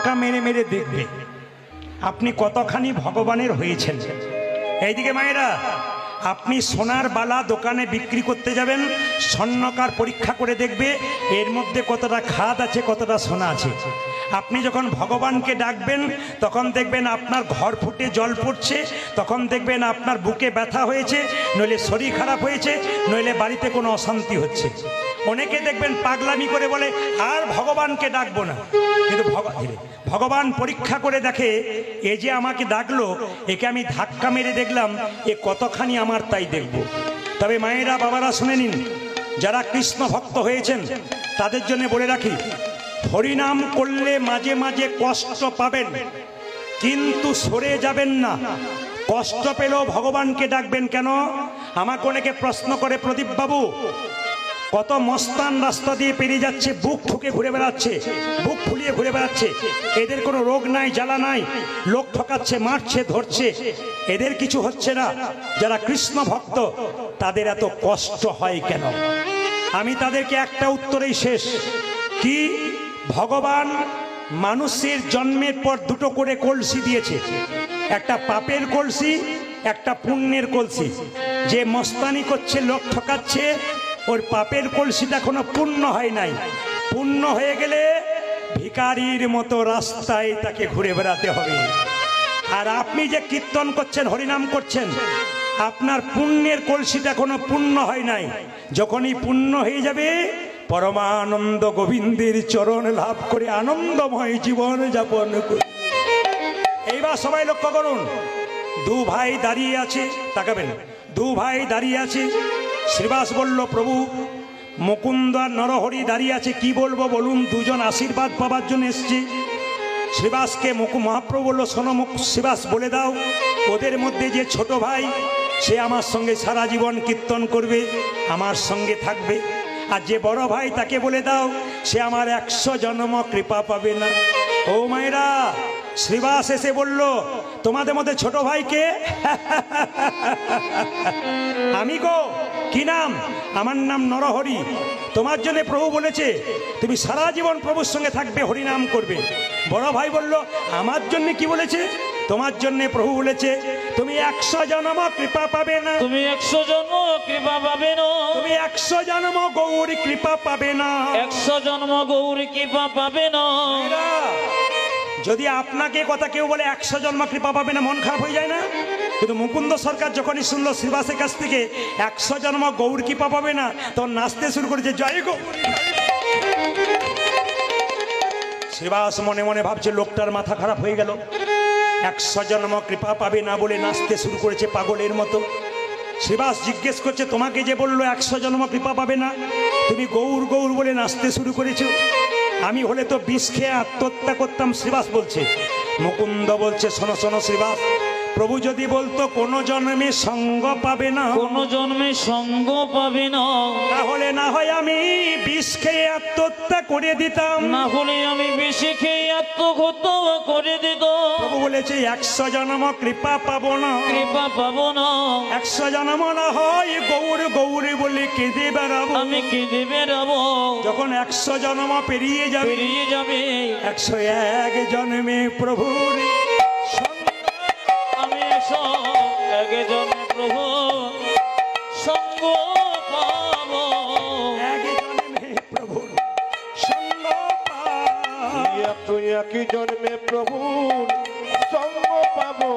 ধাক্কা মেরে মেরে দেখবে আপনি কতখানি ভগবানের হয়েছেন। এইদিকে মায়েরা, আপনি সোনার বালা দোকানে বিক্রি করতে যাবেন, স্বর্ণকার পরীক্ষা করে দেখবে এর মধ্যে কতটা খাদ আছে, কতটা সোনা আছে। আপনি যখন ভগবানকে ডাকবেন তখন দেখবেন আপনার ঘর ফুটে জল পড়ছে, তখন দেখবেন আপনার বুকে ব্যথা হয়েছে, নইলে শরীর খারাপ হয়েছে, নইলে বাড়িতে কোনো অশান্তি হচ্ছে। অনেকে দেখবেন পাগলামি করে বলে আর ভগবানকে ডাকবো না, কিন্তু ভগবান পরীক্ষা করে দেখে এ যে আমাকে ডাকলো, একে আমি ধাক্কা মেরে দেখলাম এ কতখানি আমার, তাই দেখব। তবে মায়েরা বাবারা শুনে নিন, যারা কৃষ্ণ ভক্ত হয়েছেন তাদের জন্য বলে রাখি, হরিনাম করলে মাঝে মাঝে কষ্ট পাবেন কিন্তু সরে যাবেন না। কষ্ট পেলেও ভগবানকে ডাকবেন কেন? আমাকে অনেকে প্রশ্ন করে, প্রদীপ বাবু কত মস্তান রাস্তা দিয়ে পেরিয়ে যাচ্ছে, বুক ঠুকে ঘুরে বেড়াচ্ছে, বুক ফুলিয়ে ঘুরে বেড়াচ্ছে, এদের কোনো রোগ নাই, জ্বালা নাই, লোক ঠকাচ্ছে, মারছে, ধরছে, এদের কিছু হচ্ছে না। যারা কৃষ্ণ ভক্ত তাদের এত কষ্ট হয় কেন? আমি তাদেরকে একটা উত্তরেই শেষ, কি ভগবান মানুষের জন্মের পর দুটো করে কলসি দিয়েছে, একটা পাপের কলসি, একটা পুণ্যের কলসি। যে মস্তানি করছে, লোক ঠকাচ্ছে, ওর পাপের কলসিটা এখনো পূর্ণ হয় নাই। পূর্ণ হয়ে গেলে ভিখারির মতো রাস্তায় তাকে ঘুরে বেড়াতে হবে। আর আপনি যে কীর্তন করছেন, হরিনাম করছেন, আপনার পুণ্যের কলসিটা এখনো পূর্ণ হয় নাই। যখনই পূর্ণ হয়ে যাবে পরমানন্দ গোবিন্দের চরণ লাভ করে আনন্দময় জীবন যাপন করুন। এইবার সবাই লক্ষ্য করুন, দু ভাই দাঁড়িয়ে আছে, তাকাবেন, দু ভাই দাঁড়িয়ে আছে। শ্রীবাস বলল, প্রভু মুকুন্দ আর নরহরি দাঁড়িয়ে আছে, কি বলবো বলুন? দুজন আশীর্বাদ পাবার জন্য এসছে। শ্রীবাসকে মহাপ্রভু বলল, শোনো শ্রীবাস, বলে দাও ওদের মধ্যে যে ছোট ভাই সে আমার সঙ্গে সারা জীবন কীর্তন করবে, আমার সঙ্গে থাকবে। আর যে বড় ভাই তাকে বলে দাও সে আমার 100 জন্ম কৃপা পাবে না। ও মায়েরা, শ্রীবাস এসে বলল, তোমাদের মধ্যে ছোট ভাইকে? আমি গো। কি নাম? আমার নাম নরহরি। তোমার জন্য প্রভু বলেছে তুমি সারা জীবন প্রভুর সঙ্গে থাকবে, হরিনাম করবে। বড় ভাই বলল, আমার জন্য কি বলেছে? তোমার জন্য প্রভু বলেছে তুমি 100 জন্ম কৃপা পাবে না, তুমি 100 জন্ম কৃপা পাবে না, তুমি 100 জন্ম গৌর কৃপা পাবে না, 100 জন্ম গৌর কৃপা পাবে না। যদি আপনাকে কথা কেউ বলে 100 জন্ম কৃপা পাবে না, মন খারাপ হয়ে যায় না? কিন্তু মুকুন্দ সরকার যখনই শুনলো শ্রীবাসের কাছ থেকে 100 জন্ম গৌর কৃপা পাবে না, তখন নাচতে শুরু করেছে, জয় গৌর। শ্রীবাস মনে মনে ভাবছে লোকটার মাথা খারাপ হয়ে গেল, 100 জন্ম কৃপা পাবে না বলে নাচতে শুরু করেছে পাগলের মতো। শ্রীবাস জিজ্ঞেস করছে, তোমাকে যে বললো 100 জন্ম কৃপা পাবে না, তুমি গৌর গৌর বলে নাচতে শুরু করেছো? আমি হলে তো বিষ খেয়ে আত্মহত্যা করতাম। শ্রীবাস বলছে। মুকুন্দ বলছে, শোনো শোনো শ্রীবাস, প্রভু যদি বলতো কোনো জন্মে সঙ্গ পাবে না, কোনো জন্মে সঙ্গ পাবে না, তাহলে না হয় আমি বিষ খেয়ে আত্মহত্যা করে দিতাম, না হলে আমি বেশি খেয়ে আত্মহত্যা করে দিতাম। প্রভু বলেছে 100 জন্ম কৃপা পাবো না, কৃপা পাবো না, 100 জন্ম না হয় গৌর গৌর বলে কেঁদে বেড়াবো, আমি কেঁদে বেড়াবো। যখন 100 জন্ম পেরিয়ে যাবে, 101 জন্মে প্রভুর আমি 101 জন্মে প্রভু সঙ্গ পাবো, 1 জন্মে প্রভুর সঙ্গ পাবো, তুই 1 জন্মে প্রভু সঙ্গ পাবো,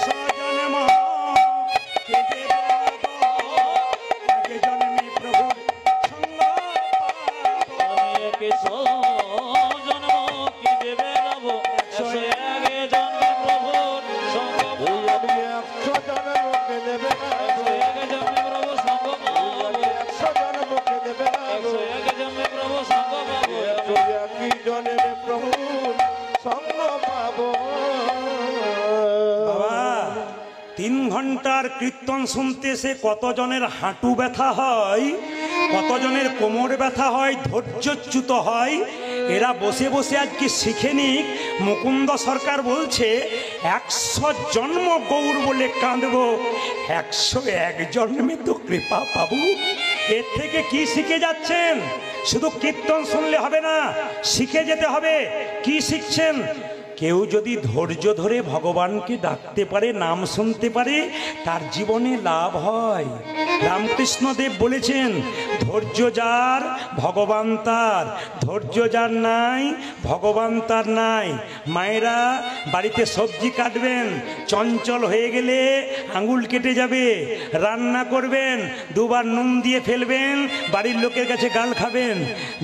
100 জন্ম কেঁদে বেড়াবো, 1 জন্মে প্রভুর সঙ্গ পাবো, আমি 100 জন্ম কেঁদে বেড়াবো, 101 জন্মে প্রভুর সঙ্গ পাবো, আমি 100 জন্ম কেঁদে বেড়াবো, 101 জন্মে প্রভু সঙ্গ পাবো, 100 জন্ম কেঁদে বেড়াবো, 101 জন্মে প্রভু সঙ্গ পাবো, তুই 1 জন্মে প্রভু সঙ্গ পাবো। বাবা 3 ঘন্টার কীর্তন শুনতে সে কতজনের হাঁটু ব্যথা হয়, কতজনের কোমর ব্যথা হয়, ধৈর্যচ্যুত হয়। এরা বসে বসে আজকে শিখে নিক। মুকুন্দ সরকার বলছে 100 জন্ম গৌর বলে কাঁদবো, 101 জন্মে তো কৃপা পাবো। এর থেকে কি শিখে যাচ্ছেন? শুধু কীর্তন শুনলে হবে না, শিখে যেতে হবে। কি শিখছেন? কেউ যদি ধৈর্য ধরে ভগবানকে ডাকতে পারে, নাম শুনতে পারে, তার জীবনে লাভ হয়। রামকৃষ্ণ দেব বলেছেন, ধৈর্য যার ভগবান তার, ধৈর্য যার নাই ভগবান তার নাই। মায়েরা বাড়িতে সবজি কাটবেন, চঞ্চল হয়ে গেলে আঙুল কেটে যাবে। রান্না করবেন, দুবার নুন দিয়ে ফেলবেন, বাড়ির লোকের কাছে গাল খাবেন।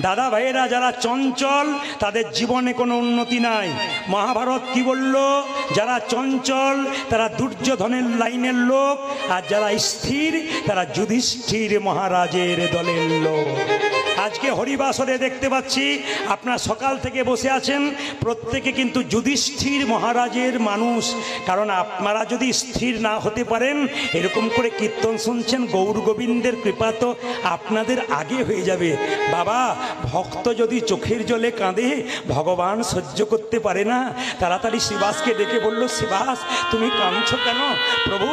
দাদা ভাইয়েরা যারা চঞ্চল, তাদের জীবনে কোনো উন্নতি নাই। মহাভারত কি বলল? যারা চঞ্চল তারা দুর্যোধনের লাইনের লোক, আর যারা স্থির তারা যুধিষ্ঠির মহারাজের দলের লোক। আজকে হরিবাসরে দেখতে পাচ্ছি আপনারা সকাল থেকে বসে আছেন, প্রত্যেকে কিন্তু যুধিষ্ঠির মহারাজের মানুষ। কারণ আপনারা যদি স্থির না হতে পারেন, এরকম করে কীর্তন শুনছেন, গৌর গোবিন্দের কৃপা তো আপনাদের আগে হয়ে যাবে। বাবা, ভক্ত যদি চোখের জলে কাঁদে, ভগবান সহ্য করতে পারে না। তাড়াতাড়ি শিবাসকে ডেকে বলল, শিবাস তুমি কাঁদছো কেন? প্রভু,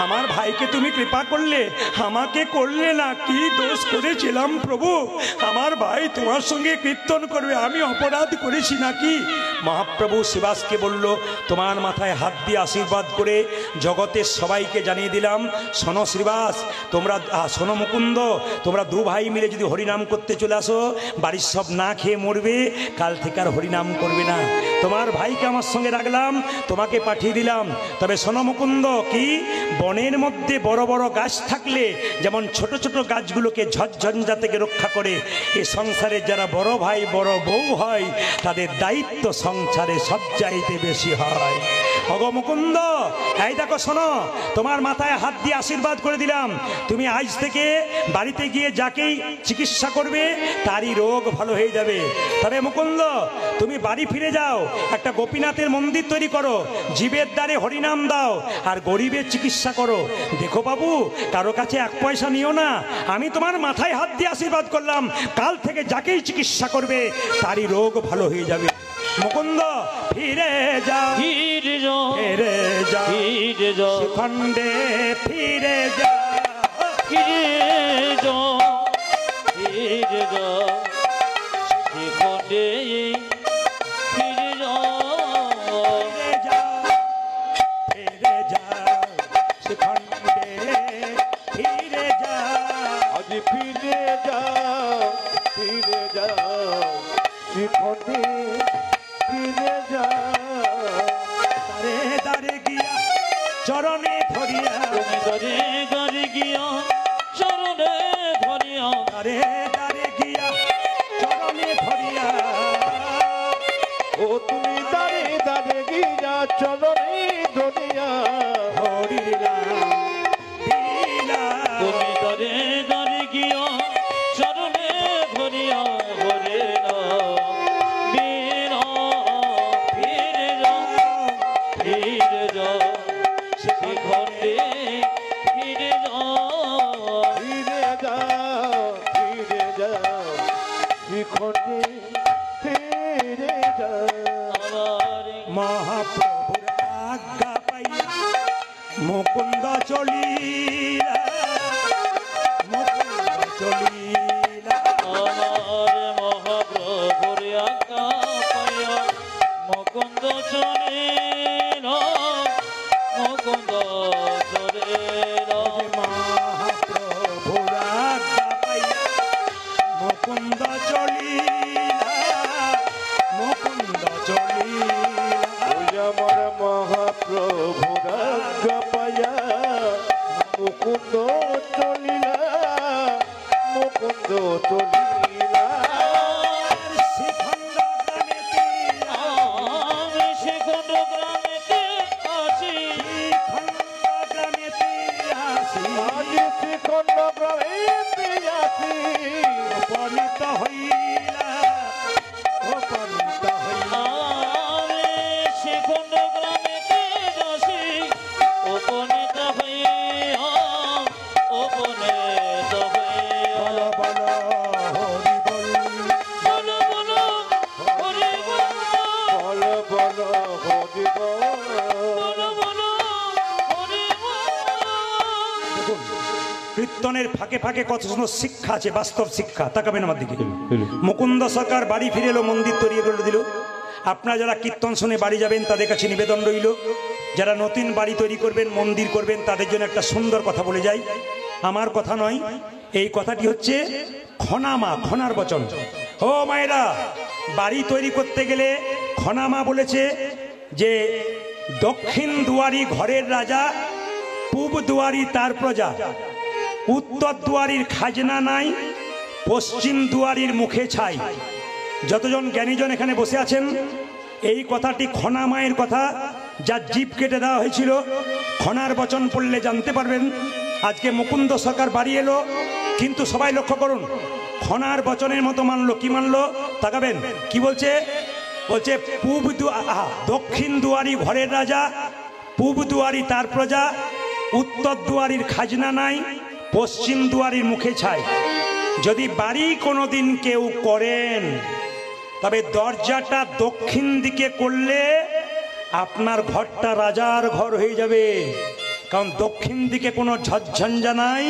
আমার ভাইকে তুমি কৃপা করলে, আমাকে করলে না। কি দোষ করেছিলাম প্রভু? আমার ভাই তোমার সঙ্গে কীর্তন করবে, আমি অপরাধ করেছি নাকি? মহাপ্রভু শিবাসকে বলল, তোমার মাথায় হাত দিয়ে আশীর্বাদ করে জগতের সবাইকে জানিয়ে দিলাম, শোনো শ্রীবাস, তোমরা শোনো মুকুন্দ, তোমরা দু ভাই মিলে যদি হরিনাম করতে চলে আসো, বাড়ির সব না খেয়ে মরবে, কাল থেকে আর হরিনাম করবে না। তোমার ভাইকে আমার সঙ্গে রাখলাম, তোমাকে পাঠিয়ে দিলাম। তবে শোনো মুকুন্দ, কি বনের মধ্যে বড় বড় গাছ থাকলে যেমন ছোট ছোট গাছগুলোকে ঝড়ঝঞ্ঝা থেকে রক্ষা করে, এ সংসারে যারা বড় ভাই বড় বউ হয়, তাদের দায়িত্ব সংসারে সবচাইতে বেশি হয়। ভগো মুকুন্দ, এই দেখো শোনো, তোমার মাথায় হাত দিয়ে আশীর্বাদ করে দিলাম, তুমি আজ থেকে বাড়িতে গিয়ে যাকেই চিকিৎসা করবে তারই রোগ ভালো হয়ে যাবে। তবে মুকুন্দ, তুমি বাড়ি ফিরে যাও, একটা গোপীনাথের মন্দির তৈরি করো, জীবের দ্বারে হরিনাম দাও, আর গরিবের চিকিৎসা করো। দেখো বাবু, কারো কাছে এক পয়সা নিও না, আমি তোমার মাথায় হাত দিয়ে আশীর্বাদ করলাম, কাল থেকে যাকেই চিকিৎসা করবে তারই রোগ ভালো হয়ে যাবে। মুকুন্দ, ফিরে যাও, ফিরে যাও, ফিরে যাও, ফিরে যাও, খণ্ডে ফিরে যাও, ফিরে যাও, ফিরে যাও, শিখণ্ডে ফিরে যাও, ফিরে যাও, ফিরে যাও, শিখণ্ডে ফিরে যাও। আজ ফিরে যাও, ফিরে যাও, শিখণ্ডে ফিরে যাও। দারে দারে গিয়া চরণে ধরিয়া, তুমি দরে দরে গিয়া চরণে ধরিয়া, দারে দারে গিয়া চরণে ধরিয়া, ও তুমি দাঁড়ে দাঁড়ে গিয়া চরণে ধরিয়া, হরিনাম দিলাম। তুমি দরে দরে গিয়া চরণে ধরিয়া, হরে বীর ফিরে যাও, ফিরে যাও, শিখণ্ডে ফিরে যাও, ফিরে যাও, ফিরে যাও, শিখণ্ডে ফিরে যাও। আমার মহাপ্রভুর আজ্ঞা পাইয়া মুকুন্দ চলিলা, মুকুন্দ চলিলা। আমার মহাপ্রভুর আজ্ঞা পাইয়া মুকুন্দ চলিল, মুকুন্দ চলিল, মহাপ্রভুর আজ্ঞা পাইয়া মুকুন্দ চলিলা, মুকুন্দ চলিলা। ওই আমার মহাপ্রভুর আজ্ঞা পাইয়া মুকুন্দ চলিলা, মুকুন্দ চলিলা। শিখণ্ড গ্রামেতে আমি শিখণ্ড গ্রামেতে আছি, শিখণ্ড গ্রামেতে আসি, আজ শিখণ্ড গ্রামেতে আছি, উপনীত হইলা, উপনীত হইলা। আমি শিখণ্ড গ্রামেতে আছি, উপনীত হইয়া, উপনীত হইয়া, বলো বলো হরি বল, বলো বলো হরি বল, বল বল হরি বল। বলো বলো হরি বল। দেখুন কীর্তনের ফাঁকে ফাঁকে কত সুন্দর শিক্ষা আছে, বাস্তব শিক্ষা। তাকাবেন আমার দিকে। মুকুন্দ সরকার বাড়ি ফিরে এলো, মন্দির তৈরি করে দিল। আপনারা যারা কীর্তন শুনে বাড়ি যাবেন তাদের কাছে নিবেদন রইল, যারা নতুন বাড়ি তৈরি করবেন, মন্দির করবেন, তাদের জন্য একটা সুন্দর কথা বলে যাই। আমার কথা নয়, এই কথাটি হচ্ছে খনামা, খনার বচন। ও মায়েরা, বাড়ি তৈরি করতে গেলে খনামা বলেছে যে দক্ষিণ দুয়ারি ঘরের রাজা, পূব দুয়ারি তার প্রজা, উত্তর দুয়ারির খাজনা নাই, পশ্চিম দুয়ারির মুখে ছাই। যতজন জ্ঞানীজন এখানে বসে আছেন, এই কথাটি খনা মায়ের কথা, যার জিভ কেটে দেওয়া হয়েছিল। খনার বচন পড়লে জানতে পারবেন। আজকে মুকুন্দ সরকার বাড়ি এলো, কিন্তু সবাই লক্ষ্য করুন, খনার বচনের মতো মানলো। কি মানলো? তাকাবেন কি বলছে। বলছে দক্ষিণ দুয়ারি ঘরের রাজা, পূব দুয়ারি তার প্রজা, উত্তর দুয়ারির খাজনা নাই, পশ্চিম দুয়ারির মুখে ছাই। যদি বাড়ি কোনোদিন কেউ করেন, তবে দরজাটা দক্ষিণ দিকে করলে আপনার ঘরটা রাজার ঘর হয়ে যাবে। কারণ দক্ষিণ দিকে কোনো ঝঞ্ঝা নাই,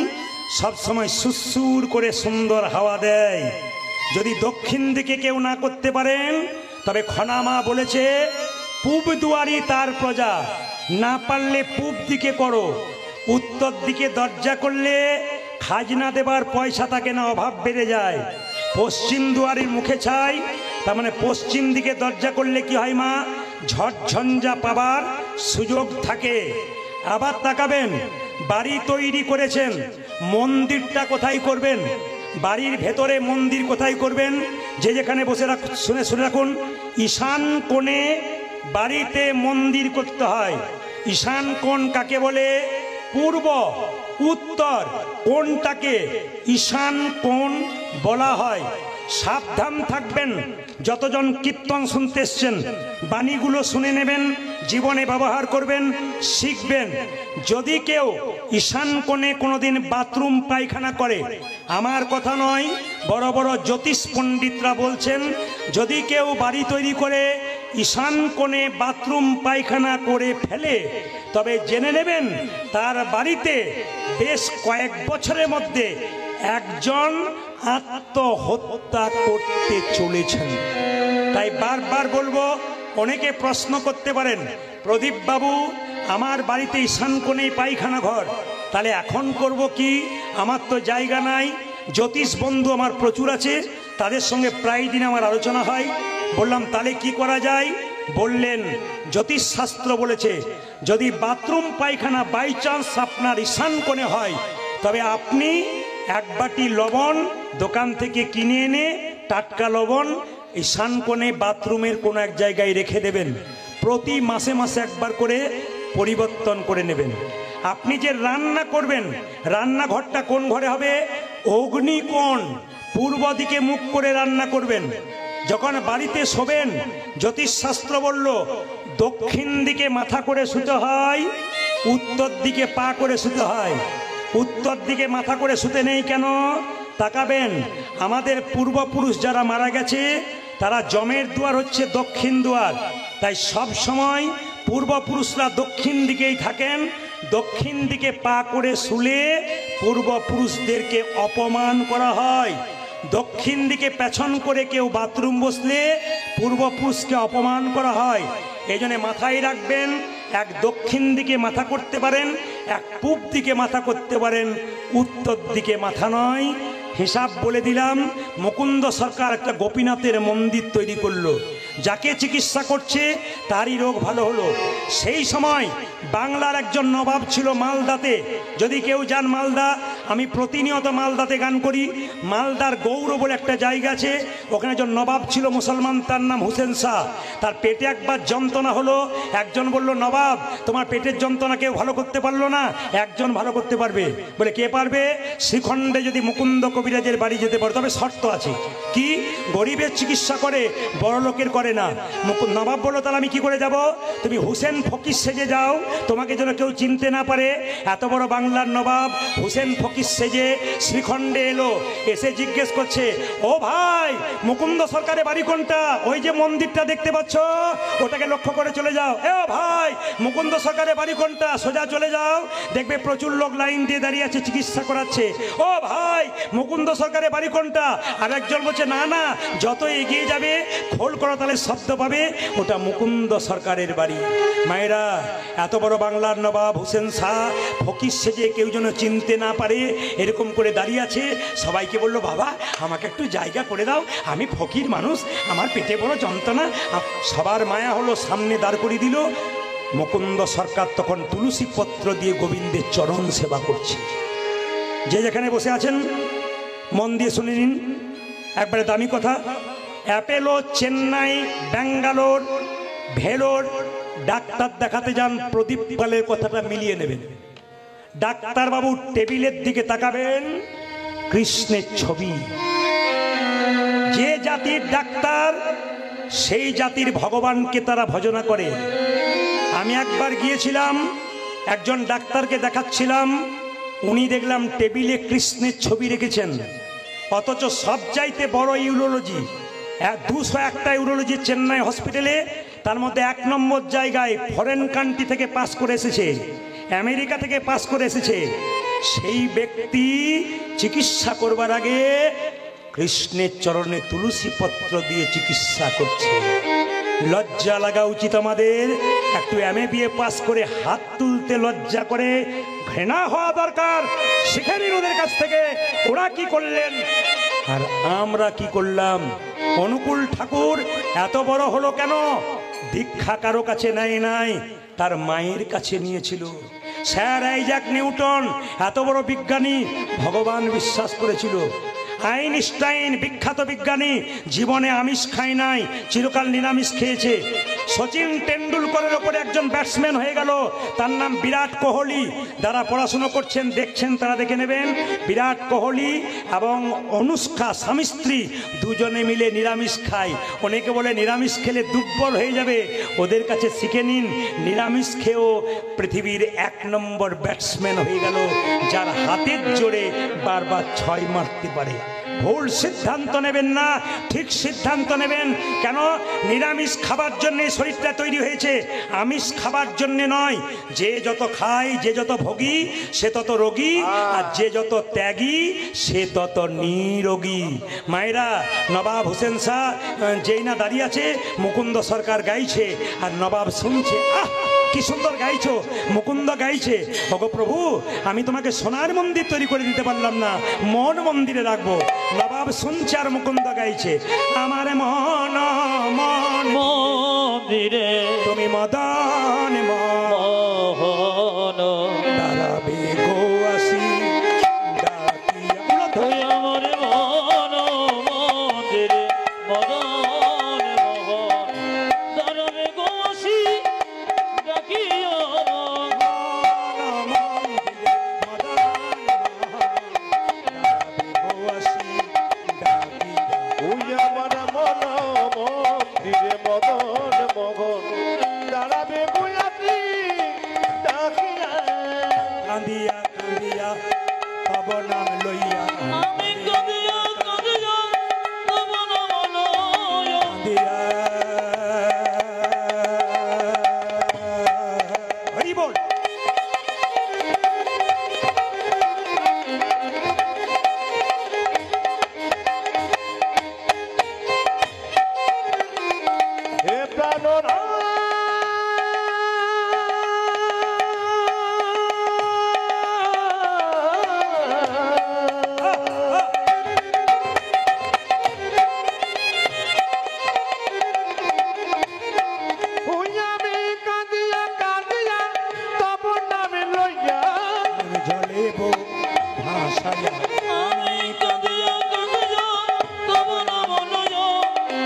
সবসময় সুসুর করে সুন্দর হাওয়া দেয়। যদি দক্ষিণ দিকে কেউ না করতে পারেন, তবে খনামা বলেছে পূব দুয়ারি তার প্রজা, না পারলে পূব দিকে করো। উত্তর দিকে দরজা করলে খাজনা দেবার পয়সা থাকে না, অভাব বেড়ে যায়। পশ্চিম দুয়ারের মুখে ছাই, তার মানে পশ্চিম দিকে দরজা করলে কি হয় মা? ঝড়ঝঞ্ঝা পাবার সুযোগ থাকে। আবার তাকাবেন, বাড়ি তৈরি করেছেন, মন্দিরটা কোথায় করবেন? বাড়ির ভেতরে মন্দির কোথায় করবেন? যে যেখানে বসে শুনে রাখুন, ঈশান কোণে বাড়িতে মন্দির করতে হয়। ঈশান কোণ কাকে বলে? পূর্ব, উত্তর কোণটাকে ঈশান কোণ বলা হয়। সাবধান থাকবেন, যতজন কীর্তন শুনতে এসছেন, বাণীগুলো শুনে নেবেন, জীবনে ব্যবহার করবেন, শিখবেন। যদি কেউ ঈশান কোণে কোনোদিন বাথরুম পায়খানা করে, আমার কথা নয়, বড় বড় জ্যোতিষ পণ্ডিতরা বলছেন, যদি কেউ বাড়ি তৈরি করে ঈশান কোণে বাথরুম পায়খানা করে ফেলে, তবে জেনে নেবেন তার বাড়িতে বেশ কয়েক বছরের মধ্যে একজন আত্মহত্যা করতে চলেছেন। তাই বারবার বলবো, অনেকে প্রশ্ন করতে পারেন, প্রদীপ বাবু আমার বাড়িতে ঈশান কোণেই পায়খানা ঘর, তাহলে এখন করব কি? আমার তো জায়গা নাই। জ্যোতিষ বন্ধু আমার প্রচুর আছে, তাদের সঙ্গে প্রায় দিন আমার আলোচনা হয়। বললাম তাহলে কি করা যায়? বললেন জ্যোতিষ শাস্ত্র বলেছে, যদি বাথরুম পায়খানা বাই চান্স আপনার ঈশান কোণে হয়, তবে আপনি এক বাটি লবণ দোকান থেকে কিনে এনে, টাটকা লবণ, ঈশান কোণে বাথরুমের কোনো এক জায়গায় রেখে দেবেন। প্রতি মাসে মাসে একবার করে পরিবর্তন করে নেবেন। আপনি যে রান্না করবেন, রান্নাঘরটা কোন ঘরে হবে? অগ্নিকোণ, পূর্ব দিকে মুখ করে রান্না করবেন। যখন বাড়িতে শোবেন, জ্যোতিষশাস্ত্র বলল দক্ষিণ দিকে মাথা করে শুতে হয়, উত্তর দিকে পা করে শুতে হয়। উত্তর দিকে মাথা করে শুতে নেই কেন? তাকাবেন, আমাদের পূর্বপুরুষ যারা মারা গেছে, তারা জমের দুয়ার হচ্ছে দক্ষিণ দুয়ার। তাই সব সময় পূর্বপুরুষরা দক্ষিণ দিকেই থাকেন। দক্ষিণ দিকে পা করে শুলে পূর্বপুরুষদেরকে অপমান করা হয়। দক্ষিণ দিকে পেছন করে কেউ বাথরুম বসলে পূর্বপুরুষকে অপমান করা হয়। এই জন্য মাথায় রাখবেন, এক দক্ষিণ দিকে মাথা করতে পারেন, এক পূব দিকে মাথা করতে পারেন, উত্তর দিকে মাথা নয়। হিসাব বলে দিলাম, মুকুন্দ সরকার একটা গোপীনাথের মন্দির তৈরি করলো। যাকে চিকিৎসা করছে তারই রোগ ভালো হলো। সেই সময় বাংলার একজন নবাব ছিল মালদাতে। যদি কেউ যান মালদা, আমি প্রতিনিয়ত মালদাতে গান করি। মালদার গৌর বলে একটা জায়গা আছে, ওখানে একজন নবাব ছিল মুসলমান, তার নাম হুসেন শাহ। তার পেটে একবার যন্ত্রণা হলো, একজন বলল, নবাব তোমার পেটের যন্ত্রণা কেউ ভালো করতে পারলো না, একজন ভালো করতে পারবে। বলে কে পারবে? শ্রীখণ্ডে যদি মুকুন্দ কবিরাজের বাড়ি যেতে পারো, তবে শর্ত আছে। কি? গরিবের চিকিৎসা করে, বড় লোকের করে না। নবাব বললো, তাহলে আমি কি করে যাব? তুমি হুসেন ফকির সেজে যাও, তোমাকে যেন কেউ চিনতে না পারে। এত বড় বাংলার নবাব হুসেন ফকির ফকির সেজে শ্রীখণ্ডে এলো, এসে জিজ্ঞেস করছে, ও ভাই মুকুন্দ সরকারের বাড়ি কোনটা? ওই যে মন্দিরটা দেখতে পাচ্ছ, ওটাকে লক্ষ্য করে চলে যাও। এ ভাই মুকুন্দ সরকারের বাড়ি কোনটা? সোজা চলে যাও, দেখবে প্রচুর লোক লাইন দিয়ে দাঁড়িয়ে আছে, চিকিৎসা করাচ্ছে। ও ভাই মুকুন্দ সরকারের বাড়ি কোনটা? আর একজন বলছে, না না, যত এগিয়ে যাবে খোল করতালের শব্দ পাবে, ওটা মুকুন্দ সরকারের বাড়ি। মায়েরা, এত বড় বাংলার নবাব হোসেন শাহ ফকির সেজে কেউ যেন চিনতে না পারে এরকম করে দাঁড়িয়ে আছে। সবাইকে বলল, বাবা আমাকে একটু জায়গা করে দাও, আমি ফকির মানুষ, আমার পেটে বড় যন্ত্রণা। সবার মায়া হলো, সামনে দাঁড় করিয়ে দিল। মুকুন্দ সরকার তখন তুলসী পত্র দিয়ে গোবিন্দের চরণ সেবা করছে। যে যেখানে বসে আছেন মন দিয়ে শুনে নিন, একবারে দামি কথা। অ্যাপেলো, চেন্নাই, ব্যাঙ্গালোর, ভেলোর ডাক্তার দেখাতে যান, প্রদীপ পালের কথাটা মিলিয়ে নেবেন। ডাক্তারবাবু টেবিলের দিকে তাকাবেন, কৃষ্ণের ছবি। যে জাতির ডাক্তার সেই জাতির ভগবানকে তারা ভজনা করে। আমি একবার গিয়েছিলাম, একজন ডাক্তারকে দেখাচ্ছিলাম, উনি দেখলাম টেবিলে কৃষ্ণের ছবি রেখেছেন, অথচ সব চাইতে বড় ইউরোলজি, 201টা ইউরোলজি চেন্নাই হসপিটালে, তার মধ্যে 1 নম্বর জায়গায় ফরেন কান্ট্রি থেকে পাস করে এসেছে, আমেরিকা থেকে পাস করে এসেছে। সেই ব্যক্তি চিকিৎসা করবার আগে কৃষ্ণের চরণে তুলসী পত্র দিয়ে চিকিৎসা করছে। লজ্জা লাগা উচিত আমাদের। একটু MA পাস করে হাত তুলতে লজ্জা করে, ঘৃণা হওয়া দরকার। শিখে নিন ওদের কাছ থেকে, ওরা কি করলেন আর আমরা কি করলাম। অনুকূল ঠাকুর এত বড় হলো কেন? দীক্ষা কারো কাছে নেয় নাই, তার মায়ের কাছে নিয়েছিল। স্যার আইজাক নিউটন এত বড় বিজ্ঞানী, ভগবান বিশ্বাস করেছিল। আইনস্টাইন বিখ্যাত বিজ্ঞানী, জীবনে আমিষ খায় নাই, চিরকাল নিরামিষ খেয়েছে। সচিন টেন্ডুলকরের ওপরে একজন ব্যাটসম্যান হয়ে গেল, তার নাম বিরাট কোহলি। যারা পড়াশুনো করছেন দেখছেন তারা দেখে নেবেন, বিরাট কোহলি এবং অনুষ্কা স্বামী স্ত্রী দুজনে মিলে নিরামিষ খায়। অনেকে বলে নিরামিষ খেলে দুর্বল হয়ে যাবে, ওদের কাছে শিখে নিন, নিরামিষ খেয়েও পৃথিবীর 1 নম্বর ব্যাটসম্যান হয়ে গেল, যার হাতের জোরে বারবার 6 মারতে পারে। ভুল সিদ্ধান্ত নেবেন না, ঠিক সিদ্ধান্ত নেবেন। কেন? নিরামিষ খাবার জন্য শরীরটা তৈরি হয়েছে, আমিষ খাবার জন্য নয়। যে যত খায়, যে যত ভোগী সে তত রোগী, আর যে যত ত্যাগী সে তত নিরোগী। মায়েরা, নবাব হোসেন শাহ যেই না দাঁড়িয়ে আছে, মুকুন্দ সরকার গাইছে আর নবাব শুনছে। আহ কি সুন্দর গাইছো, মুকুন্দ গাইছে। ওগো প্রভু, আমি তোমাকে সোনার মন্দির তৈরি করে দিতে পারলাম না, মন মন্দিরে রাখবো। নবাব শুনছে আর মুকুন্দ গাইছে, আমার মন মন্দিরে তুমি মদন মোহন দাঁড়াবে গো আসি ডাকিয়া। আমার মন মন্দিরে মদন মোহন দাঁড়াবে গো আসি ডাকিয়া। কান্দিয়া কান্দিয়া তব নাম লইয়া, আমি কাঁদিয়া কাঁদিয়া তব নাম লইয়া। কান্দিয়া হরি বল। হে প্রাণরা আমি কাঁদিয়া কাঁদিয়া তব নাম লইয়া,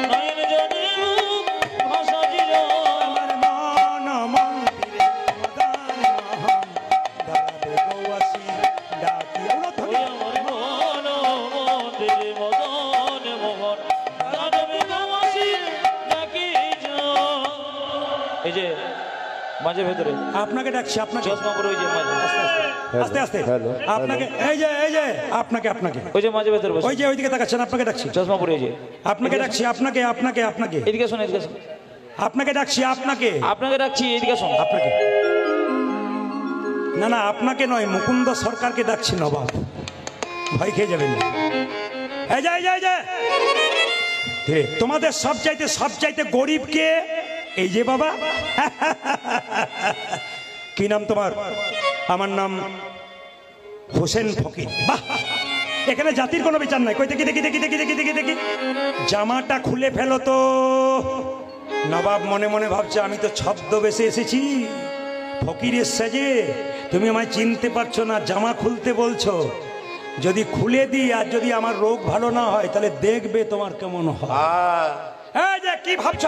নয়ন জলে মুখ ভাসাইয়া। আমার মন মন্দিরে মদন মোহন দাঁড়াবে গো আসি ডাকিয়া। ওই আমার মন মন্দিরে মদন মোহন দাঁড়াবে গো আসি ডাকিয়া। এই যে মাঝে ভেতরে আপনাকে ডাকছি, আপনাকে। চশমা পরে ওই যে মাঝে আস্তে আস্তে হ্যালো, আপনাকে, এই যে আপনাকে, আপনাকে ওই যে মাঝে ভেতরে বসে ওই যে ওইদিকে তাকাচ্ছেন, আপনাকে ডাকছি, চশমা পরে ওই যে আপনাকে ডাকছি, আপনাকে আপনাকে আপনাকে এদিকে শোন এদিকে শোন আপনাকে ডাকছি, আপনাকে আপনাকে রাখছি এদিকে শোন আপনাকে না না আপনাকে নয়, মুকুন্দ সরকারকে ডাকছি নবাব, ভয় খেয়ে যাবেন না। এই যে ধীরে, তোমাদের সবচাইতে গরিব কে? এই যে বাবা। কি নাম তোমার? আমার নাম হোসেন ফকির। বাহ, এখানে জাতির কোনো বিচার নাই। কই দেখি দেখি দেখি দেখি দেখি দেখি দেখি জামাটা খুলে ফেলো তো। নবাব মনে মনে ভাবছে আমি তো ছদ্মবেশে এসেছি ফকিরের সাজে, তুমি আমায় চিনতে পারছো না, জামা খুলতে বলছো। যদি খুলে দিই আর যদি আমার রোগ ভালো না হয় তাহলে দেখবে তোমার কেমন হয়। এই যে কি ভাবছো?